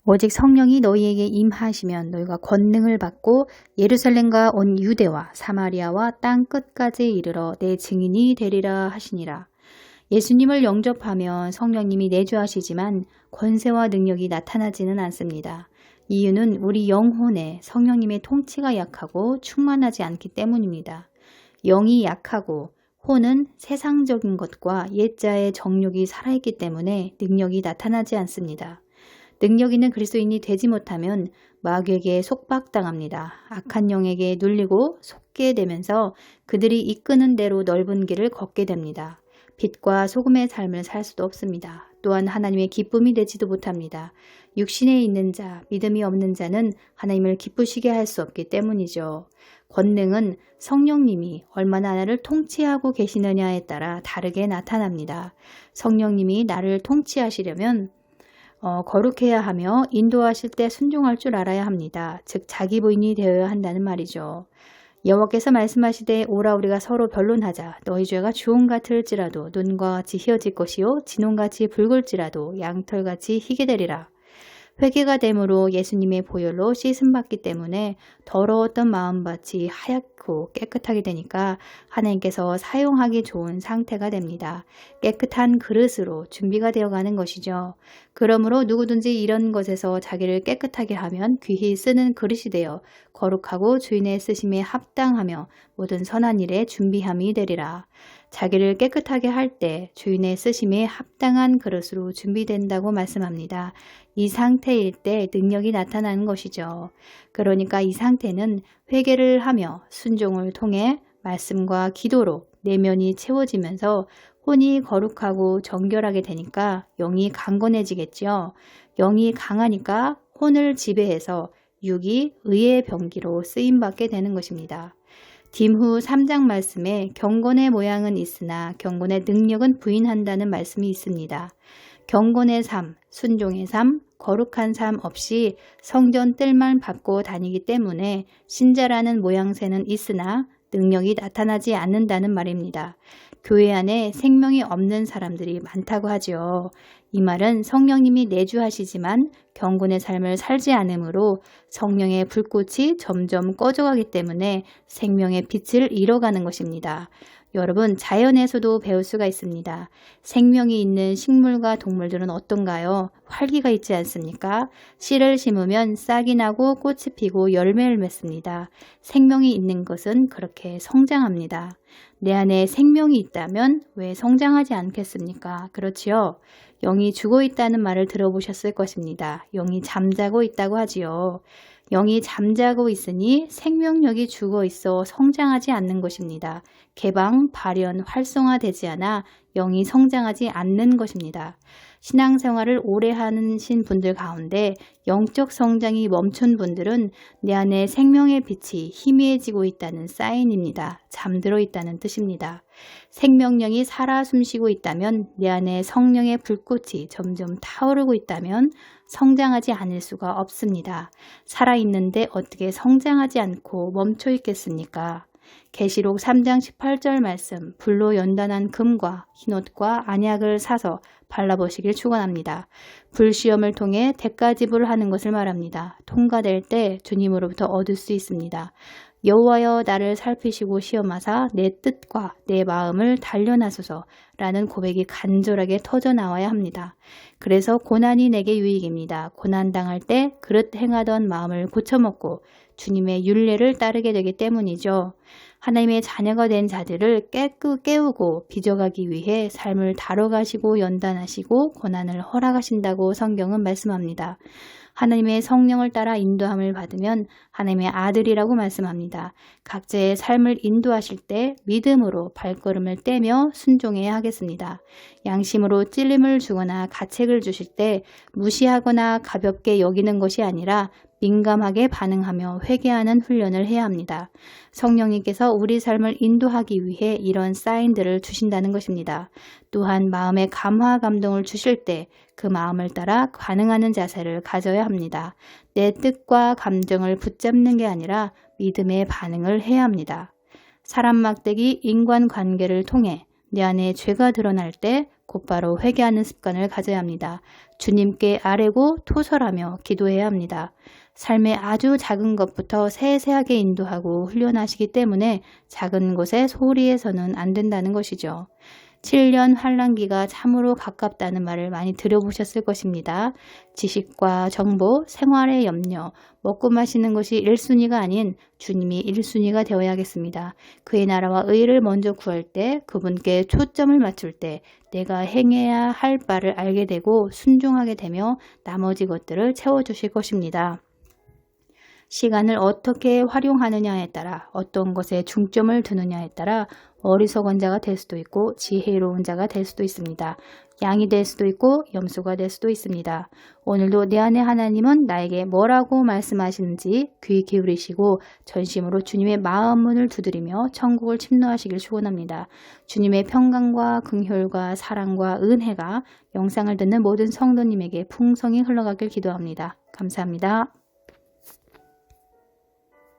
오직 성령이 너희에게 임하시면 너희가 권능을 받고 예루살렘과 온 유대와 사마리아와 땅 끝까지 이르러 내 증인이 되리라 하시니라. 예수님을 영접하면 성령님이 내주하시지만 권세와 능력이 나타나지는 않습니다. 이유는 우리 영혼에 성령님의 통치가 약하고 충만하지 않기 때문입니다. 영이 약하고 혼은 세상적인 것과 옛자의 정욕이 살아있기 때문에 능력이 나타나지 않습니다. 능력 있는 그리스도인이 되지 못하면 마귀에게 속박당합니다. 악한 영에게 눌리고 속게 되면서 그들이 이끄는 대로 넓은 길을 걷게 됩니다. 빛과 소금의 삶을 살 수도 없습니다. 또한 하나님의 기쁨이 되지도 못합니다. 육신에 있는 자, 믿음이 없는 자는 하나님을 기쁘시게 할 수 없기 때문이죠. 권능은 성령님이 얼마나 나를 통치하고 계시느냐에 따라 다르게 나타납니다. 성령님이 나를 통치하시려면 거룩해야 하며 인도하실 때 순종할 줄 알아야 합니다. 즉 자기 부인이 되어야 한다는 말이죠. 여호와께서 말씀하시되 오라 우리가 서로 변론하자. 너희 죄가 주홍 같을지라도 눈과 같이 희어질 것이요 진홍같이 붉을지라도 양털같이 희게 되리라. 회개가 되므로 예수님의 보혈로 씻음받기 때문에 더러웠던 마음밭이 하얗고 깨끗하게 되니까 하나님께서 사용하기 좋은 상태가 됩니다. 깨끗한 그릇으로 준비가 되어가는 것이죠. 그러므로 누구든지 이런 것에서 자기를 깨끗하게 하면 귀히 쓰는 그릇이 되어 거룩하고 주인의 쓰심에 합당하며 모든 선한 일에 준비함이 되리라. 자기를 깨끗하게 할 때 주인의 쓰심에 합당한 그릇으로 준비된다고 말씀합니다. 이 상태일 때 능력이 나타나는 것이죠. 그러니까 이 상태는 회개를 하며 순종을 통해 말씀과 기도로 내면이 채워지면서 혼이 거룩하고 정결하게 되니까 영이 강건해지겠죠. 영이 강하니까 혼을 지배해서 육이 의의 병기로 쓰임받게 되는 것입니다. 딤후 3장 말씀에 경건의 모양은 있으나 경건의 능력은 부인한다는 말씀이 있습니다. 경건의 삶, 순종의 삶, 거룩한 삶 없이 성전 뜰만 밟고 다니기 때문에 신자라는 모양새는 있으나 능력이 나타나지 않는다는 말입니다. 교회 안에 생명이 없는 사람들이 많다고 하죠. 이 말은 성령님이 내주하시지만 경건의 삶을 살지 않으므로 성령의 불꽃이 점점 꺼져가기 때문에 생명의 빛을 잃어가는 것입니다. 여러분, 자연에서도 배울 수가 있습니다. 생명이 있는 식물과 동물들은 어떤가요? 활기가 있지 않습니까? 씨를 심으면 싹이 나고 꽃이 피고 열매를 맺습니다. 생명이 있는 것은 그렇게 성장합니다. 내 안에 생명이 있다면 왜 성장하지 않겠습니까? 그렇지요? 영이 죽어 있다는 말을 들어보셨을 것입니다. 영이 잠자고 있다고 하지요. 영이 잠자고 있으니 생명력이 죽어 있어 성장하지 않는 것입니다. 개방, 발현, 활성화되지 않아 영이 성장하지 않는 것입니다. 신앙생활을 오래 하신 분들 가운데 영적 성장이 멈춘 분들은 내 안에 생명의 빛이 희미해지고 있다는 사인입니다. 잠들어 있다는 뜻입니다. 생명력이 살아 숨쉬고 있다면 내 안에 성령의 불꽃이 점점 타오르고 있다면 성장하지 않을 수가 없습니다. 살아있는데 어떻게 성장하지 않고 멈춰 있겠습니까? 계시록 3장 18절 말씀, 불로 연단한 금과 흰옷과 안약을 사서 발라보시길 축원합니다. 불시험을 통해 대가지불하는 것을 말합니다. 통과될 때 주님으로부터 얻을 수 있습니다. 여호와여 나를 살피시고 시험하사 내 뜻과 내 마음을 단련하소서 라는 고백이 간절하게 터져 나와야 합니다. 그래서 고난이 내게 유익입니다. 고난당할 때 그릇 행하던 마음을 고쳐먹고 주님의 율례를 따르게 되기 때문이죠. 하나님의 자녀가 된 자들을 깨우고 빚어가기 위해 삶을 다뤄가시고 연단하시고 고난을 허락하신다고 성경은 말씀합니다. 하나님의 성령을 따라 인도함을 받으면 하나님의 아들이라고 말씀합니다. 각자의 삶을 인도하실 때 믿음으로 발걸음을 떼며 순종해야 하겠습니다. 양심으로 찔림을 주거나 가책을 주실 때 무시하거나 가볍게 여기는 것이 아니라 민감하게 반응하며 회개하는 훈련을 해야 합니다. 성령님께서 우리 삶을 인도하기 위해 이런 사인들을 주신다는 것입니다. 또한 마음의 감화 감동을 주실 때 그 마음을 따라 반응하는 자세를 가져야 합니다. 내 뜻과 감정을 붙잡는 게 아니라 믿음의 반응을 해야 합니다. 사람 막대기 인간관계를 통해 내 안에 죄가 드러날 때 곧바로 회개하는 습관을 가져야 합니다. 주님께 아뢰고 토설하며 기도해야 합니다. 삶의 아주 작은 것부터 세세하게 인도하고 훈련하시기 때문에 작은 것에 소홀히 해서는 안 된다는 것이죠. 7년 환란기가 참으로 가깝다는 말을 많이 들어보셨을 것입니다. 지식과 정보, 생활의 염려, 먹고 마시는 것이 1순위가 아닌 주님이 1순위가 되어야겠습니다. 그의 나라와 의를 먼저 구할 때, 그분께 초점을 맞출 때 내가 행해야 할 바를 알게 되고 순종하게 되며 나머지 것들을 채워주실 것입니다. 시간을 어떻게 활용하느냐에 따라 어떤 것에 중점을 두느냐에 따라 어리석은 자가 될 수도 있고 지혜로운 자가 될 수도 있습니다. 양이 될 수도 있고 염소가 될 수도 있습니다. 오늘도 내 안에 하나님은 나에게 뭐라고 말씀하시는지 귀 기울이시고 전심으로 주님의 마음 문을 두드리며 천국을 침노하시길 축원합니다. 주님의 평강과 긍휼과 사랑과 은혜가 영상을 듣는 모든 성도님에게 풍성히 흘러가길 기도합니다. 감사합니다.